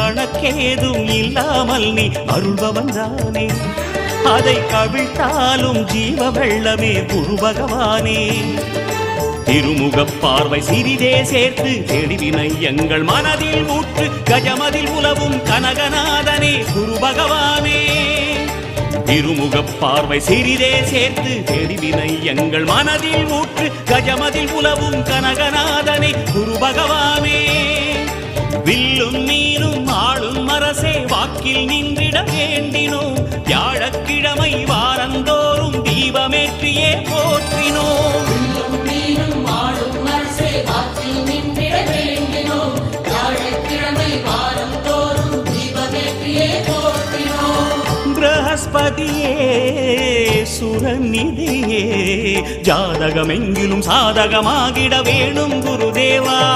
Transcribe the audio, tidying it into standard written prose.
கணக்கேதும் இல்லாமல் நீ அருள்பவன் தானே. அதை கவிழ்த்தாலும் ஜீவ வெள்ளமே குரு பகவானே. திருமுகப் பார்வை சிறிதே சேர்த்து தெளிவினை எங்கள் மனதில் ஊற்று. கஜமதில் உலவும் கனகநாதனே குரு பகவானே. திருமுகப் பார்வை சிறிதே சேர்த்து தெளிவினை எங்கள் மனதில் ஊற்று. கஜமதில் உலவும் கனகநாதனே குரு பகவானே. வில்லும் மீனும் ஆளும் அரசே வாக்கில் நின்றிட வேண்டினோம். வியாழக்கிழமை வாரந்தோறும் தீபமேற்றியே போற்றினோம். பிரகஸ்பதியே சுரநிதியே ஜாதகமெங்கிலும் சாதகமாகிட வேணும் குருதேவா.